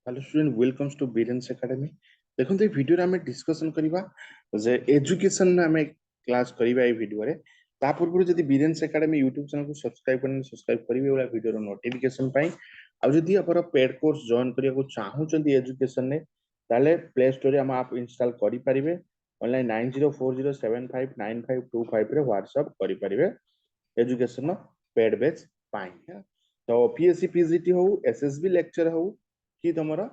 Hello student welcomes to Biren's academy. देखो ये video रे हमें डिस्कशन करिबा जे एजुकेशन रे हमें क्लास करिबा ए वीडियो रे ता पूर्व जदि बीरेन्स एकेडमी यूट्यूब चैनल को सब्सक्राइब करिवे वाला वीडियो रो नोटिफिकेशन पाई आ जदि अपन पेड कोर्स जॉइन करिया को चाहू चंदी एजुकेशन ने ताले प्ले स्टोर रे हम आप इंस्टॉल करि परिबे ऑनलाइन 9040759525 रे व्हाट्सएप करि परिबे एजुकेशन पेड बैच पाई तो पीएससी पीजीटी हो एसएसबी लेक्चर हो कि तुमरा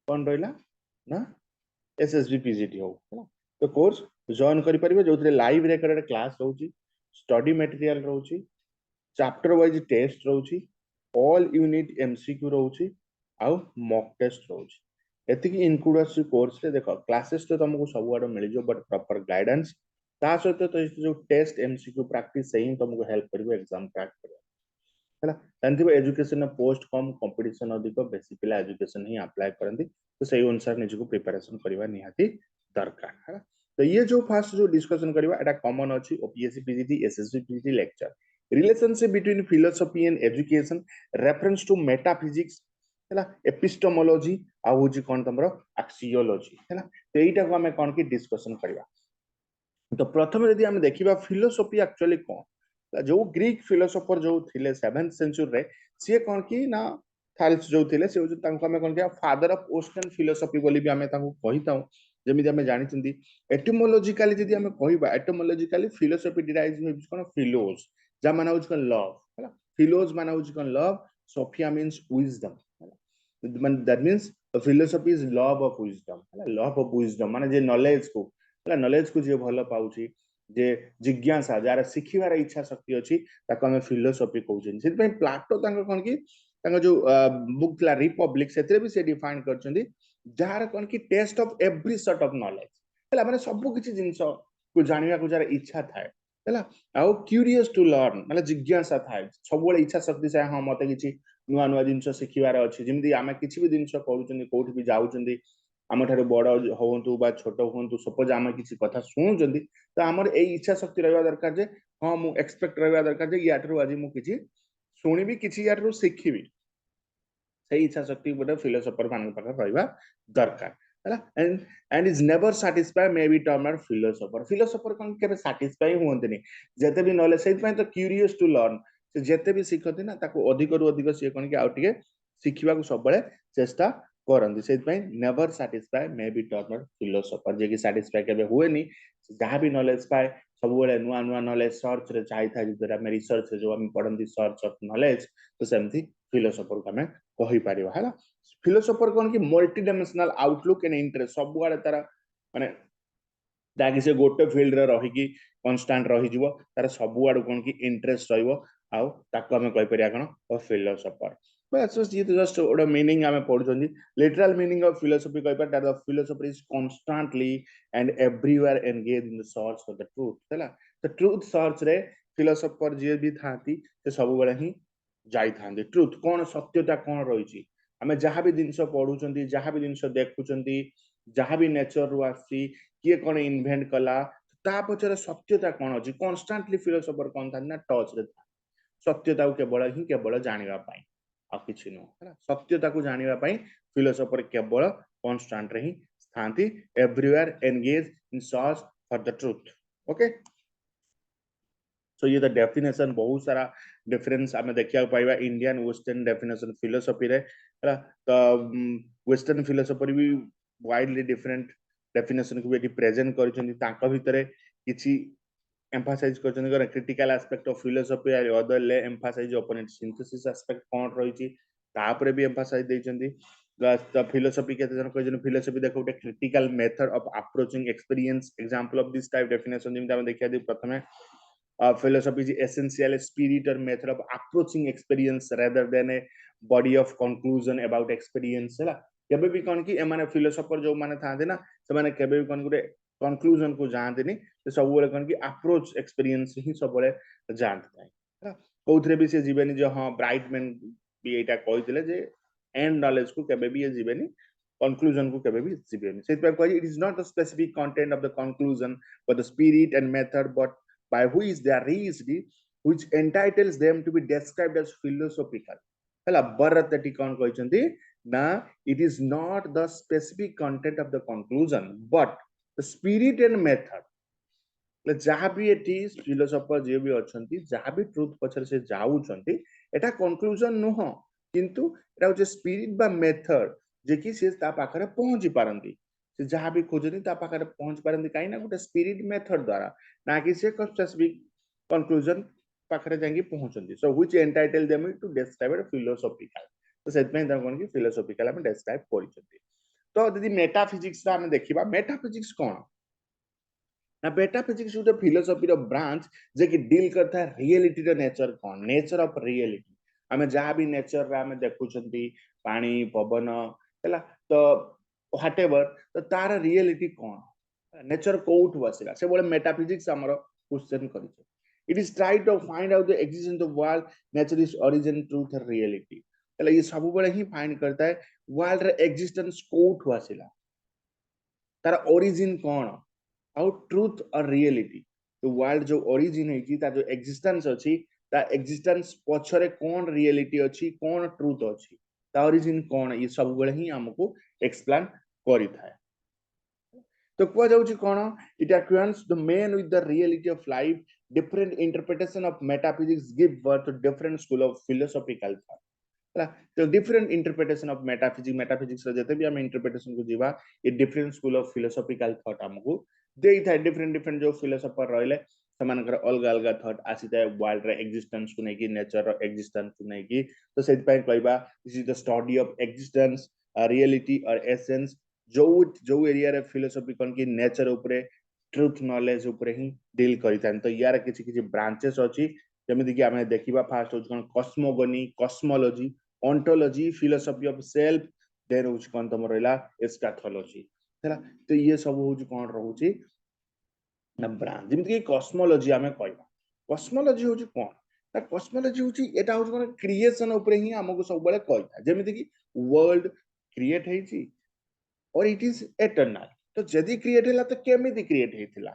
कौन रहा ना एसएसबी पीजीटी हो तो कोर्स जॉइन करि परिबे जो लाइव रेकर्डेड क्लास रहउची स्टडी मटेरियल रहउची चैप्टर वाइज टेस्ट रहउची ऑल यूनिट एमसीक्यू रहउची आ मॉक टेस्ट रहउची एतिकी इनक्लूड कोर्स रे देखो क्लासेस तो तुमको सब आड़ मिल जो बट प्रॉपर गाइडेंस ता सहित तो जो टेस्ट एमसीक्यू प्रैक्टिस से ही तुमको हेल्प करिवो एग्जाम क्रैक करिया है जानते एजुकेशन पोस्ट कम कंपटीशन अधिक बेसी पिला एजुकेशन ही अप्लाई करती तो सही अनुसार निजको प्रिपरेशन करबा निहाती दरकार है तो ये जो फर्स्ट जो डिस्कशन करबा एटा कॉमन अछि OPSC PGT SSB PGT lecture relationship between philosophy and education reference to metaphysics है एपिस्टेमोलॉजी आ होची कोन तमरो एक्सियोलॉजी है तो एटा को हमें कोन की डिस्कशन करबा तो प्रथम यदि हम देखिबा फिलोसफी एक्चुअली कोन जो ग्रीक फिलोसोफर जो थिले 7th सेंचुरी रे सी कोन की ना थाल्स जो थिले से तांको हमें कोन के फादर ऑफ वेस्टर्न फिलोसफी बोली भी हमें तांको कहिताऊ जेमिति हमें जानि चंदी एटिमोलॉजिकली यदि हमें कहिबा एटिमोलॉजिकली फिलोसफी डिराइव्स में कोन फिलोस जा माना होच कोन लव हैला फिलोस माना होच कोन लव सोफिया मींस विजडम हैला that means philosophy is love of wisdom हैला लव ऑफ विजडम माने जे नॉलेज को हैला नॉलेज को जे भलो पाउची जे जिज्ञासा जार शिखिबार इच्छा शक्ति अछि ताको हम फिलोसफी कहउछन सेति पय प्लाटो तांको कोन की तांको जो बुक ला रिपब्लिक सेतरे भी से डिफाइन करछन्ती जार कोन की test of every sort of knowledge हला माने सब किछि जिंस को जानिबा को जार इच्छा थाए हला आउ क्यूरियस टू लर्न माने जिज्ञासा थाए सब बळे इच्छा शक्ति से हां मते किछि नुवा नुवा जिंस शिखिबार अछि जेमि आमे किछि भी जिंस करूछन्ती कोठी भी जाउछन्ती आम ठार बड़ हूँ बा छोट हूँ सपोज आम किसी कथा शुणुंट तो आमर ए इच्छा शक्ति रहा दरकार जे हाँ मुझे एक्सपेक्ट रहा दरकार जे या आज मुझे शुणिबी किसी या शिखिबी से इच्छा शक्ति गोटे फिलोसफर मान रहा दरकार and is never satisfy may be term philosopher philosopher कौन के साटिस्फाई हुए जिते भी नॉलेज से तो क्यूरियस टू लर्न से जिते भी शिखती ना अधिक रु अधिक सी कौन कि आउ टे शिखा सब चेष्टा करती से never satisfy may be term philosopher जे कि साटिस्फाई केबे हुएनी जहाँ भी नॉलेज पाए सब नुआ नुआ नॉलेज सर्च रे चाहिए था जो रिसर्च जो हम पढ़ती सर्च ऑफ नॉलेज तो सेमती फिलोसफर को हमें कहि परिबा हैला फिलोसफर कोन की multi dimensional outlook and interest सब आड़े तारा माने ताकि से गोटे फील्ड रे रही की कांस्टेंट रही जीवो तार सब आड़ कोन की इंटरेस्ट रहइबो आउ ताको हमें कहि परिया कोन फिलोसफर बस ये तो जस्ट ओडा मीनिंग हमें पढुचंदी लिटरल मीनिंग ऑफ फिलोसफी कहि पर that philosopher is constantly and everywhere engage in the search for the truth हैला द ट्रूथ सर्च रे फिलोसफर जे भी थाती से सब बळे ही जाई थांदे ट्रूथ कोन सत्यता कोन रहिची हमें जहाँ भी जिनस पढ़ुचंदी जहाँ भी जिनस देखुचंदी जहाँ भी नेचर रु आसी किए कोन इन्वेंट कला ता पछरे सत्यता कोन अछि कांस्टेंटली फिलोसफर कोन था ना टच रे सत्यता को केवल जानिबा पाई आ किछि न हैला सत्यता को जानिबा पाई फिलोसफर केवल कांस्टेंट रे ही स्थांति everywhere engage in search for the truth okay so ये द डेफिनेशन बहुत सारा डिफरेंस आमे देखिया पाइबा इंडियन वेस्टर्न डेफिनेशन फिलोसफी रे हैला तो वेस्टर्न फिलोसफर भी वाइडली डिफरेंट डेफिनेशन को भी प्रेजेंट करछन्ती तांका भितरे किछि एम्फासाइज करछन्ती क्रिटिकल एस्पेक्ट ऑफ फिलोसफी और अदर ले emphasize upon it synthesis aspect कोन रहिछि तापरे भी एम्फासाइज दैछन्ती द फिलोसफी के जन कहजन फिलोसफी देखो एक critical method of approaching experience example of this type definition gym हम देखिया दी प्रथमे philosophy is essential spirit or method of approaching experience rather than a body of conclusion about experience है केबे भी कोन की माने फिलोसोफर जो माने थाते ना से माने केबे भी कोन गुटे कंक्लूजन को जानते नहीं तो सब बेले कोन की अप्रोच एक्सपीरियंस ही सब बेले जानते हैं कोथरे भी से जीवनी जो हां ब्राइट मैन भी एटा कहितले जे एंड नॉलेज को केबे भी जीवनी conclusion को केबे भी जीवनी से it is not the specific content of the conclusion but the spirit and method but by which they are reached, which entitles them to be described as philosophical. हला बरत एटी कोन कहचंती ना it is not the specific content of the conclusion but the spirit and method जहाँ भी eighty philosopher जे भी अछंती जहाँ भी truth पछर से जाउछंती एटा conclusion नुह किंतु एटा होचे स्पिरिट बा मेथड जे कि से ता पाखरे पहुंची पारंती से जहाँ भी खोजनी ता पाखरे पहुंच पारंती काई ना गोटे स्पिरिट मेथड द्वारा ना कि से स्पेसिफिक कंक्लूजन पाखरे जांगी पहुंचंती so which entitle them to describe philosophical तो सेट में ता कोन कि फिलोसॉफिकल हम डिस्क्राइब करिसंती तो यदि मेटाफिजिक्स रा हम देखिबा मेटाफिजिक्स कोन ना मेटाफिजिक्स गोटे फिलोसॉफी रो ब्रांच जे कि डील करता है रियलिटी रो नेचर कोन नेचर ऑफ रियलिटी हमें जहाँ भी नेचर रा हमें देखुछंती पानी पवन हैला तो व्हाटएवर तो तार रियलिटी कोन नेचर कोउट वसिला से बोले मेटाफिजिक्स हमरो क्वेश्चन करिछ it is try to find out the existence of world nature is origin truth और रियलिटी हैला ये सब बळे ही फाइंड करता है वर्ल्ड रे एक्जिस्टेंस कोउट वसिला तार ओरिजिन कोन आउ ट्रूथ और रियलिटी तो वर्ल्ड जो ओरिजिन है ता जो एक्जिस्टेंस अछि ता एक्जिस्टेंस पछरे कोन रियलिटी अछि कोन ट्रूथ अछि ता ओरिजिन कोन ये सब बेले ही हमको एक्सप्लेन करि थाए तो को जाउछि कोन it acquaints the man with the reality of life different interpretation of metaphysics give birth to different school of philosophical thought तो डिफरेंट इंटरप्रिटेशन ऑफ मेटाफिजिक्स रे जते भी हम इंटरप्रिटेशन को जीवा ये different school of philosophical thought हमको देई था डिफरेंट डिफरेंट जो फिलोसोफर रहले समानकर अलग अलग थॉट आसीता वर्ल्ड रे एक्जिस्टेंस को नेकी नेचर रो एक्जिस्टेंस को नेकी तो सेति पय कहबा this is the study of existence reality और एसेंस जो जो एरिया रे फिलोसॉफी कोन की नेचर ऊपर ट्रुथ नॉलेज ऊपर ही डील करितान तो यार किछि किछि ब्रांचेस अछि जेमिति कि हमें देखिबा फास्ट हो कोन cosmogony cosmology ontology philosophy of self then हो कोन तम रहला एस्कैथोलॉजी हैला तो ये सब हो कोन रहउची ना ब्रांच जेमिति कि कॉस्मोलॉजी हमें कहबा कॉस्मोलॉजी हो कोन ना कॉस्मोलॉजी होची एटा हो कोन क्रिएशन ऊपर ही हमको सब बेले कहता जेमिति कि वर्ल्ड क्रिएट हेची और इट इज एटर्नल तो जदी क्रिएट हैला तो केमिति क्रिएट हेतिला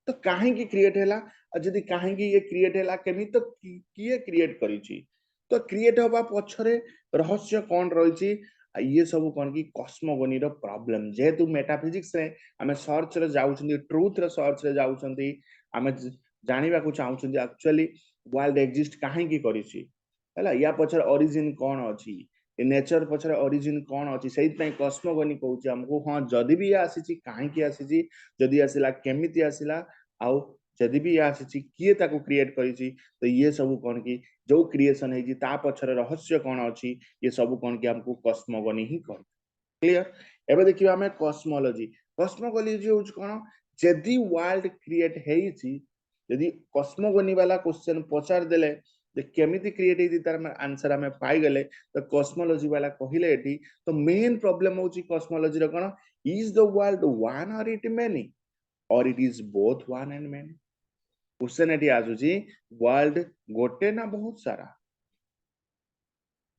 तो काहे की क्रिएट हैला जदी काहे की ये क्रिएट हैला केमि तो किए क्रिएट करिछि तो क्रिएट होबा पछरे रहस्य कोन रहिछि ये सब कोन की कॉस्मोगोनी रो प्रॉब्लम जेतु मेटाफिजिक्स रे हमें सर्च रे जाउछंदी ट्रुथ रे सर्च रे जाउछंदी हमें जानिबा को चाहुछंदी एक्चुअली वर्ल्ड एग्जिस्ट काहे की करिछि हैला या पछरे ओरिजिन कोन अछि ए नेचर पछरे ओरिजिन कोन अछि सेहि पय कॉस्मोगोनी कहउछि हमको हां जदी भी आसीछि काहे की आसीछि जदी आसिला केमिति आसिला आउ जदी भी आसीछि किए ताको क्रिएट करिछि तो ये सब कोन की जो क्रिएशन है जी ता पछरे रहस्य कोन अछि ये सब कोन की हमको कॉस्मोगोनी ही कह क्लियर एबे देखिबा हमें कॉस्मोलॉजी कॉस्मोलॉजी होछ कोन जदी वर्ल्ड क्रिएट हेछि यदि कॉस्मोगोनी वाला क्वेश्चन पचार देले जे केमिति क्रिएट हेछि तार आंसर हमें पाई गेले तो कॉस्मोलॉजी वाला कहिले एठी तो मेन प्रॉब्लम होछि कॉस्मोलॉजी रो कोन is the world one or it many or it is both one and many question एठी आजुछि वर्ल्ड गोटे ना बहुत सारा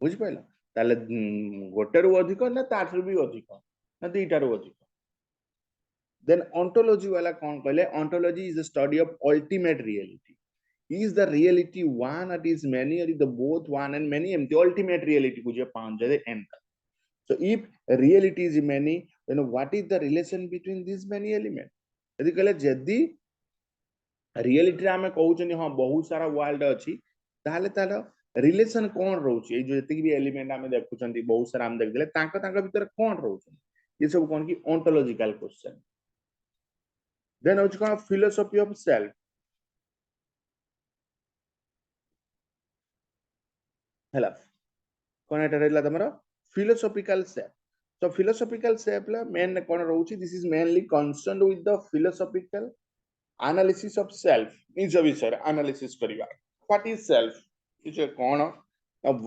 बुझ पाइला ताले गोटे रु अधिक ना ताठु भी अधिक ना दुईटा रु अधिक देन ontology वाला कौन कहले ontology is the study of ultimate reality is the reality one or is many or is the both one and many and the ultimate reality को जे पाउन जे end so if reality is many then what is the relation between these many elements यदि कहले जदी reality हमें कहउछनी हां बहुत सारा वर्ल्ड अछि ताले तार रिलेशन कोन रहउछि ए जो जति भी एलिमेंट हमें देखुछंती बहुत सारा हम देख देले तांका तांका भीतर कोन रहउछि ये सब कोन की ओंटोलॉजिकल क्वेश्चन देन होछ कोन फिलोसॉफी ऑफ सेल्फ हला कोन एटा रहला तमरा philosophical self so philosophical self la main कोन रहउछि this is mainly concerned with the philosophical analysis of self निज विषय analysis करिवा what is self इज कोन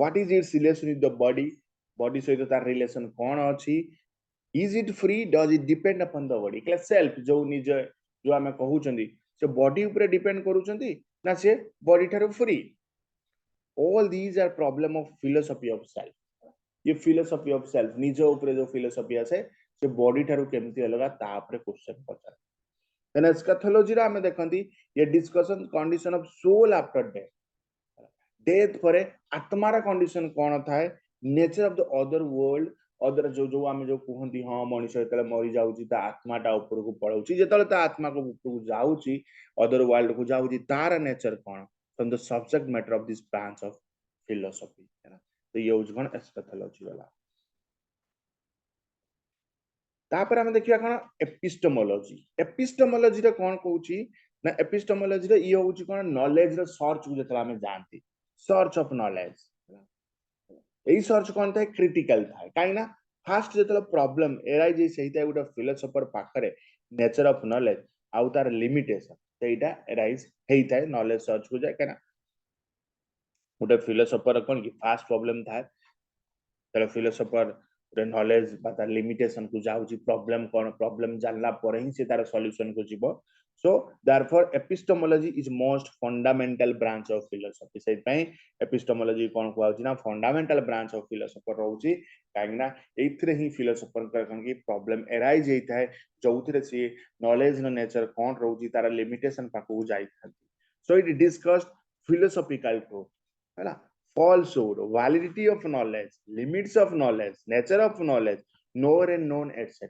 what is its relation with the body सहित तार रिलेशन कोन अछि is it free does it depend upon the body क्ला self जो निज जो हमें कहउचंदी से बॉडी ऊपर डिपेंड करूचंदी ना से बॉडी थारो free all these are problem of philosophy of self ये philosophy of self निज ऊपर जो philosophy आसे से बॉडी थारो केमति अलगा ता ऊपर क्वेश्चन पचार देन एस्कैथोलॉजी रा हमें देखंती ये discussion condition of soul after death death पर आत्मार कंडीशन कौन थाए nature of the other world other जो जो आम जो कहती हाँ मनीष जो मरी जाऊँगी आत्माटा ऊपर को पलाऊँगी जो आत्मा को ऊपर को जाऊँगी अदर वर्ल्ड को जाऊँगी तार नेचर कौन from the subject matter of this branch of philosophy तो ये हूँ कौन एस्पेथोलॉजी वाला तापर हम देखिया कौन एपिस्टेमोलॉजी एपिस्टेमोलॉजी रे कौन कहूची ना एपिस्टेमोलॉजी रे ये होची कौन नॉलेज रे सर्च को जतला हम जानती search of knowledge AE search कौन था क्रिटिकल था काई ना फास्ट जतला प्रॉब्लम एराइज सहिता गोटे फिलोसोफर पाखरे नेचर ऑफ नॉलेज आउ तार लिमिटेशन सेटा एराइज हेइता नॉलेज सर्च को जाय काना गोटे फिलोसोफर कौन कि फास्ट प्रॉब्लम था तर फिलोसोफर नॉलेज तार लिमिटेशन को जाउची प्रॉब्लम कौन प्रॉब्लम जानला पर ही से तार सॉल्यूशन को जीवो so therefore epistemology is most fundamental branch of philosophy से पई एपिस्टेमोलॉजी कौन कहउची ना फंडामेंटल ब्रांच ऑफ फिलोसोफर रहउची काइना एथरे ही फिलोसोफर कन की प्रॉब्लम एराइज हेता है जोथरे से नॉलेज नो नेचर कौन रहउची तार लिमिटेशन पाकू जाई थांती so it discussed philosophical truth हैला falsehood, validity of knowledge, limits of knowledge, nature of knowledge, knower and known, etc.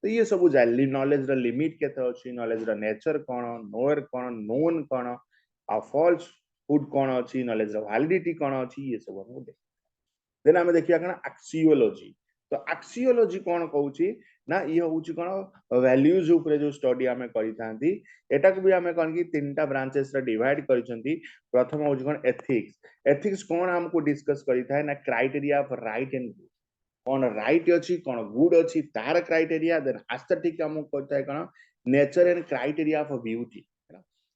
तो ये सब जाए नॉलेज रा लिमिट केते अछि नॉलेज रा नेचर कोन नोअर कोन नोन कोन आ फॉल्स हुड कोन अछि नॉलेज रा वैलिडिटी कोन अछि ये सब हम देख देन हम देखिया कना एक्सियोलॉजी तो एक्सियोलॉजी कोन कहउची ना ये होउची कोन वैल्यूज ऊपर जो स्टडी हमें करि थांती एटा को भी हमें कोन की तीनटा ब्रांचेस रा डिवाइड करिसंती प्रथम होउची कोन एथिक्स एथिक्स कोन हमको डिस्कस करि थाए ना criteria of right and good कौन राइट अच्छी कौन गुड अच्छी तार क्राइटेरिया देन एस्थेटिक हमको कहता है कौन nature and criteria of beauty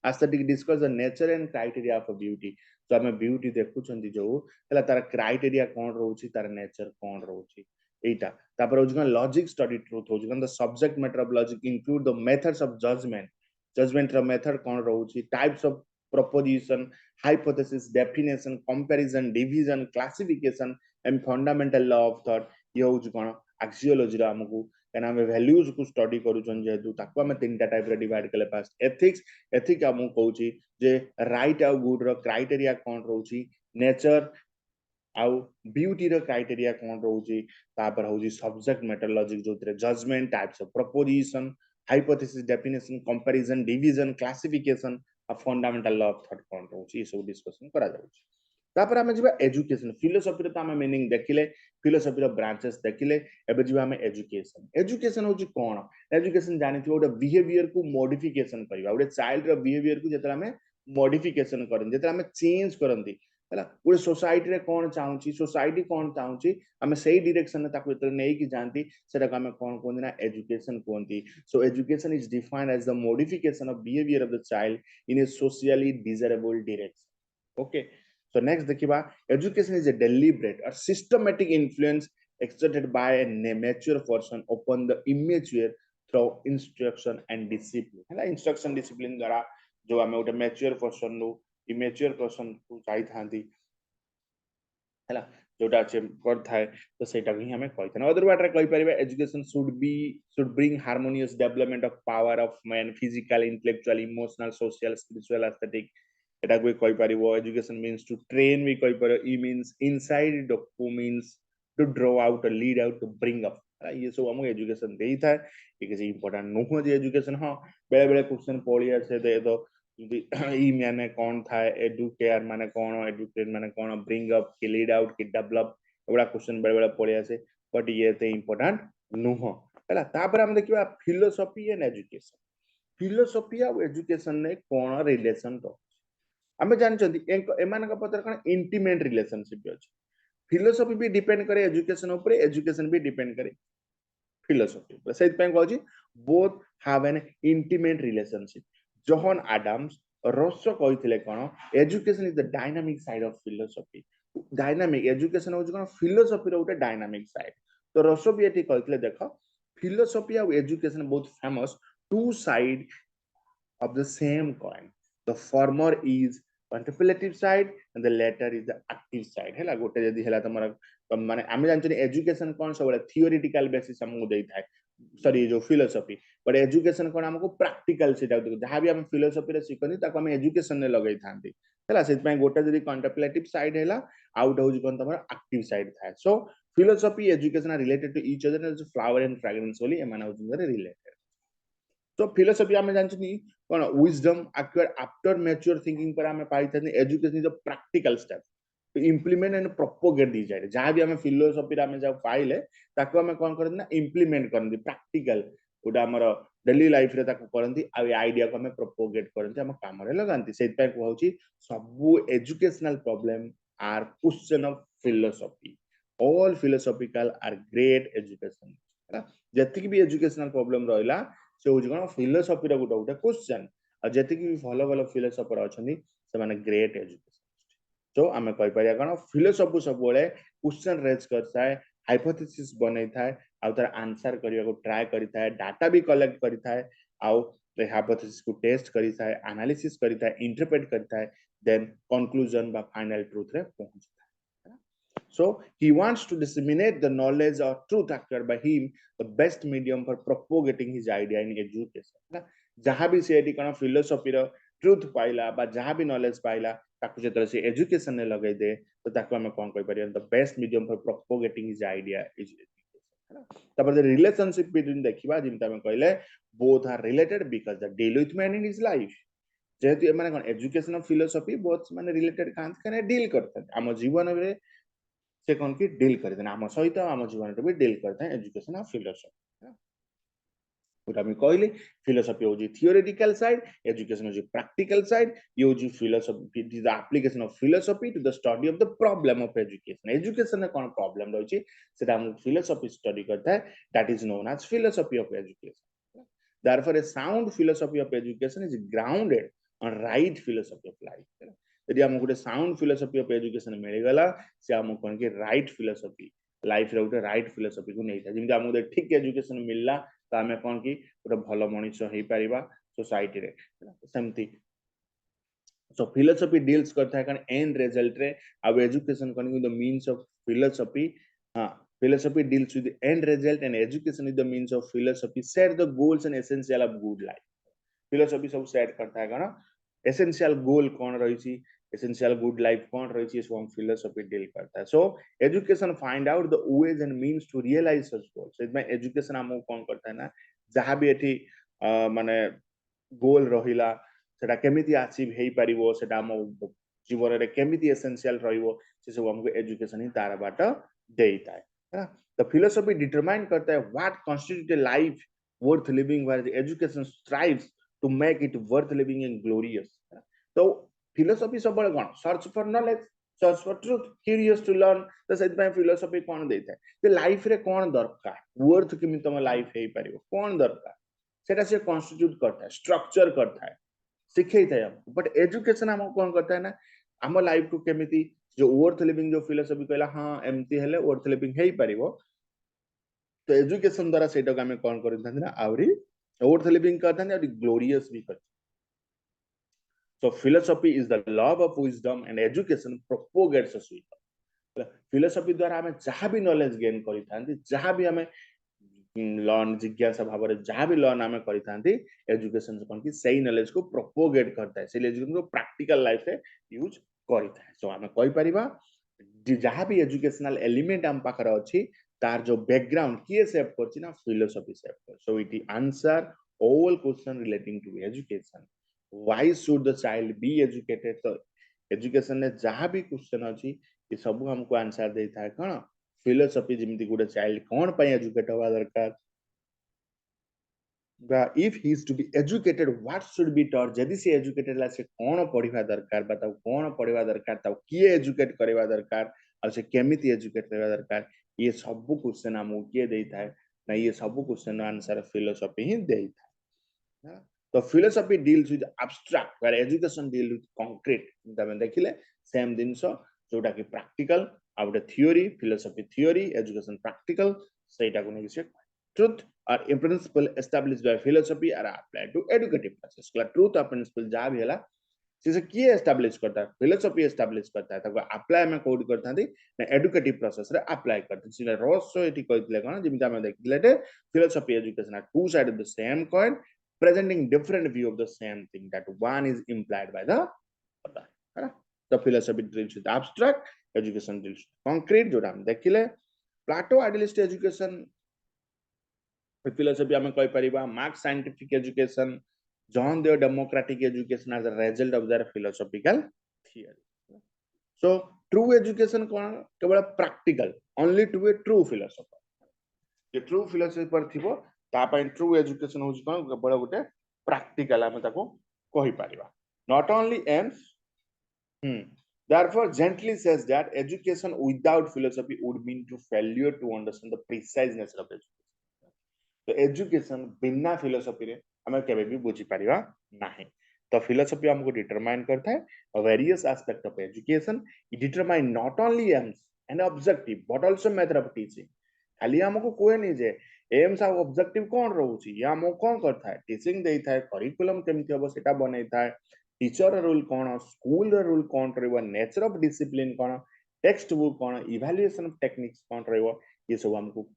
aesthetic discuss the nature and criteria of beauty तो हमें ब्यूटी देखुछंती जो हला तार क्राइटेरिया कौन रहउची तार नेचर कौन रहउची एटा तापर होजन लॉजिक स्टडी ट्रुथ होजन the subject matter of logic include the methods of judgment judgment रा मेथड कौन रहउची types of proposition hypothesis definition comparison division classification and fundamental law of thought ये होउची कोन एक्सियोलॉजी रा हमकु एना हम वैल्यूज को स्टडी करूछन जेतु ताको हम तीनटा टाइप रे डिवाइड करले फास्ट एथिक्स एथिक हमकु कहउची जे राइट आ गुड रो क्राइटेरिया कोन रहउची नेचर आउ ब्यूटी रो क्राइटेरिया कोन रहउची तापर होउची सब्जेक्ट मैटर लॉजिक जोतरे judgment types of proposition hypothesis definition comparison division classification आ फंडामेंटल लॉ ऑफ थॉट कोन रहउची सब डिस्कशन करा जाउची तापर हम जिबा एजुकेशन फिलोसॉफी रे त हम मीनिंग देखिले फिलोसॉफी रो ब्रांचेस देखिले एबे जिबा हम एजुकेशन एजुकेशन होची कोन एजुकेशन जानिथिबो ओटा बिहेवियर को मॉडिफिकेशन करबा ओटे चाइल्ड रो बिहेवियर को जेतला हम मॉडिफिकेशन करन जेतला हम चेंज करंती हला ओटे सोसाइटी रे कोन चाहूची सोसाइटी कोन चाहूची हम सेही डायरेक्शन में ताको जेतला नै कि जानती सेटा को हम कोन कोन ना एजुकेशन कोनती so education is defined as the modification of behaviour of the child in a socially desirable direction okay so next देखिबा education is a deliberate or systematic influence exerted by a mature person upon the immature through instruction and discipline हला instruction discipline द्वारा जो हमें उटे mature person नु immature person को चाहि थांती हला जोटा छै कर थाए तो सेटा भी हमें कहथन अदर वाटर कहि परिबा education should bring harmonious development of power of man physical intellectual emotional social spiritual aesthetic এটা कोई कहि परिबो एजुकेशन मींस टू ट्रेन भी कहि परिबो E means inside duco means to draw out or lead out to bring up ये सब हम एजुकेशन देई था ये किसी इंपोर्टेंट नुह जे एजुकेशन हां बेले बेले क्वेश्चन पड़ी आसे तो ई माने कोन था एडुकेयर माने कोन एडुकेट माने कोन ब्रिंग अप की लीड आउट की डेवलप एबड़ा क्वेश्चन बेले बेले पड़ी आसे बट ये ते इंपोर्टेंट नुह हला तापर हम देखिबा फिलोसॉफी एंड एजुकेशन फिलोसॉफी और एजुकेशन ने कोन रिलेशन तो आमे जानचंती एमानक पत्र कण इंटीमेट रिलेशनशिप अछि फिलोसॉफी भी डिपेंड करे एजुकेशन ऊपर एजुकेशन भी डिपेंड करे फिलोसॉफी ऊपर सेत पे कहछि both have an intimate relationship John Adams Rousseau कहिथिले कोन education is the dynamic side of philosophy dynamic education होज कोन फिलोसॉफी रो उटे डायनामिक साइड तो रॉसो भी एठी कहिथिले देखो फिलोसॉफी और एजुकेशन बोथ फेमस two side of the same coin the former is contemplative side and the latter is the active side हैला गोटे जदी हैला तमरा माने आमे जानछनी एजुकेशन कोन सबले थियोरेटिकल बेसिस हमहु देई थाए सॉरी जो फिलोसफी बट एजुकेशन कोन हमको प्रैक्टिकल सेटा जहां भी हम फिलोसफी रे सिखनी ताको हम एजुकेशन ने लगै थांती हला सेत पय गोटा जदी कंटेम्पलेटिव साइड हैला आउट होज कोन तमर एक्टिव साइड थाए so philosophy education are related to each other as flower and fragrance only एमान होज रिलेटेड तो फिलोसफी आम जानते कौन wisdom acquire after mature thinking पर आम पाई education is a practical step to implement and propagate दी जाए जहाँ भी आम फिलोसफी आम जब पाइले ताको आम कौन करते ना इम्प्लीमेंट करते प्रैक्टिकल गोटे आमर डेली लाइफ रे ताको करती आइडिया को आम प्रोपोगेट करते आम काम लगाती से कहूँ सबू educational problem are question of philosophy all philosophical are great education जति भी एजुकेशनल प्रॉब्लम रहा से हूँ कौन फिलोसफी गोटे गोटे क्वेश्चन और जी भी भल भल फिलोसफर अच्छा से ग्रेट एजुकेशन तो आम कहीपर कौन फिलोसफी सब क्वेश्चन रेज करता है हाइपोथेसिस बन थाए आउ तार आंसर करने को ट्राए करता है डाटा भी कलेक्ट करता है आउ हाइपोथेसिस को टेस्ट करता है एनालिसिस करता है इंटरप्रेट करता है देन कंक्लूजन बा फाइनल ट्रूथ रे पहुंचता है so he wants to disseminate the knowledge or truth acquired by him the best medium for propagating his idea in education जहाँ भी से कौन फिलोसफी रो ट्रुथ पाइला बा जहाँ भी नॉलेज पाइला ताकू जेतले से एजुकेशन ने लगे दे तो ताकू हम कौन कहि परियन the best medium for propagating his idea is education तपर द रिलेशनशिप बिटवीन देखिबा जिमता हम कहले both are related because the deal with man in his life जेहेतु माने कौन एजुकेशन ऑफ फिलोसफी बोथ माने रिलेटेड कान डील करते हम जीवन में से कौन की डील करते हैं आम सहित आम जीवन भी डील करते हैं एजुकेशन ऑफ फिलोसफी कहली फिलोसफी हूँ थियोरेटिकल साइड एजुकेशन हूँ प्रैक्टिकल साइड ये हूँ philosophy it is the application of philosophy to the study of the problem of education education में कौन प्रॉब्लम रही है फिलोसफी स्टडी करता है that is known as philosophy of education therefore a sound philosophy of education is grounded on right philosophy of life यदि हमको गोटे sound philosophy of education मिल गला से हमको कौन के राइट फिलोसफी लाइफ रे गोटे राइट फिलोसफी को नहीं था जिमि हमको ठीक एजुकेशन मिलला तो हमें कौन की गोटे भलो मनुष्य हो पारिबा सोसाइटी रे सेमती सो फिलोसफी डील्स करता है कन एंड रिजल्ट रे अब एजुकेशन कौन की द मींस ऑफ फिलोसफी हां philosophy deals with the end result and education is the means of philosophy set the goals and essential of good life philosophy सब set करता है कौन एसेंशियल गोल कौन रही छी एसेंशियल गुड लाइफ कौन रही छी इसको हम फिलोसफी डील करता है so education find out the ways and means to realise such goals इसमें एजुकेशन हम कौन करता है ना जहां भी एठी माने गोल रहिला सेटा केमिति अचीव हेई परिबो सेटा हम जीवन रे केमिति एसेंशियल रहिबो से सब हमको एजुकेशन ही तार बाट देता है The philosophy determine करता है what constitute a life worth living, where the education strives to make it worth living and glorious. तो philosophy सब बड़े कौन search for knowledge, search for truth, curious to learn. तो सेट में philosophy कौन देता है कि लाइफ रे कौन दरकार worth केमिति तम लाइफ हेई परिबो कौन दरकार सेटा से constitute करता है structure करता है सिखेइता है हमको बट एजुकेशन हम कौन करता है ना हम लाइफ को केमिति जो वर्थ लिविंग जो फिलोसफी कहला हां एमती हेले वर्थ लिविंग हेई परिबो तो एजुकेशन द्वारा सेटा को हम कौन करथां ना आवरी वर्थ लिविंग करथां और ग्लोरियस भी करथां so philosophy is the love of wisdom and education propagates us with philosophy द्वारा हम जहां भी नॉलेज गेन करिथांती जहां भी हमें लर्न जिज्ञासा भाव रे जहां भी लर्न हमें करिथांती एजुकेशन कौन की सही नॉलेज को प्रोपोगेट करता है सही एजुकेशन को प्रैक्टिकल लाइफ रे यूज करता है सो हमें कहि परिबा जहां भी एजुकेशनल एलिमेंट हम पाखर अछि तार जो बैकग्राउंड किए सेव करछि ना फिलोसफी सेव कर so it answer all question relating to education why should the child be educated तो एजुकेशन ने जहां भी क्वेश्चन अछि ये सब हमको आंसर देता है कोन फिलोसफी जिमती गोटे चाइल्ड कौन पाई एजुकेट होवा दरकार बा if he is to be educated what should be taught जदी से एजुकेटेड ला से कौन पढिबा दरकार बताओ कौन पढिबा दरकार ताऊ किए एजुकेट करबा दरकार और से केमिति एजुकेट करबा दरकार ये सब क्वेश्चन हमको किए देता है ना ये सब क्वेश्चन आंसर फिलोसफी ही देता है तो philosophy deals with abstract where education deal with concrete तमे देखिले सेम जिंसो जोटा कि practical out theory philosophy theory education practical सेटा को नेकी से truth or a principle established by philosophy are applied to educative process truth or principle जहाँ भी हला से किए एस्टाब्लिश करता है फिलोसफी एस्टाब्लिश करता है ताको अप्लाई में कोड करता है ना एजुकेटिव प्रोसेस रे अप्लाई करते हैं रोसो एटी कहथिले कोन जेमिति हम देखिले philosophy education are two side of the same coin presenting different view of the same thing that one is implied by the other है ना the philosophy deals with abstract education deals with concrete जोटा हम देखिले Plato idealist education philosophy हम कहि परिबा Marx scientific education John Dewey democratic education as a result of their philosophical theory so true education कोन केवल practical only to a true philosopher जे true philosopher थिबो ता पय ट्रू एजुकेशन होज कोन केवल गोटे प्रैक्टिकल हम ताको कहि परिबा not only aims therefore gently says that education without philosophy would mean to failure to understand the precise nature of education तो एजुकेशन बिना फिलोसफी रे हमें केबे भी बुझी परिबा नाही तो फिलोसफी हमको डिटरमाइन करता है various aspect of education it determine not only AIIMS and objective but also method of teaching खाली हमको कोए नहीं जे एम्स आ ऑब्जेक्टिव कोन रहउची या हमको कोन करता है टीचिंग देइथा है करिकुलम केमति हबो सेटा बनैता है टीचर रूल कोन स्कूल रूल कोन रहबो नेचर ऑफ डिसिप्लिन कोन टेक्स्ट बुक कोन इवैल्यूएशन ऑफ टेक्निक्स कोन रहबो ये सब हमको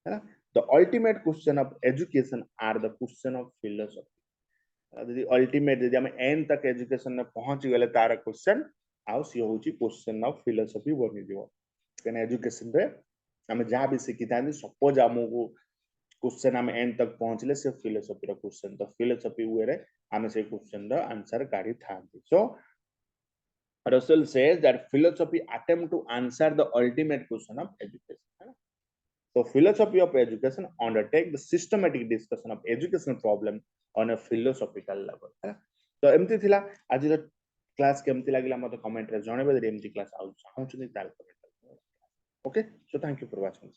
है ना the ultimate question of education are the question of philosophy the ultimate जदि हम एंड तक एजुकेशन में पहुंच गले तार क्वेश्चन आउ सी होची क्वेश्चन ऑफ फिलोसफी बनि दियो कैन एजुकेशन रे हम जहां भी सिखिता सपोज हमको क्वेश्चन हम एंड तक पहुंचले से फिलोसफी रो क्वेश्चन तो फिलोसफी वे रे हम से क्वेश्चन रो आंसर काढी थांती सो Russell says that philosophy attempt to answer the ultimate question of education So philosophy of education undertake the systematic discussion of educational problem on a philosophical level. तो एमती थिला आज class केमती लागिला मते कमेंट रे जणेबे जे एमती क्लास आउ चाहू छी तार comment okay so thank you for watching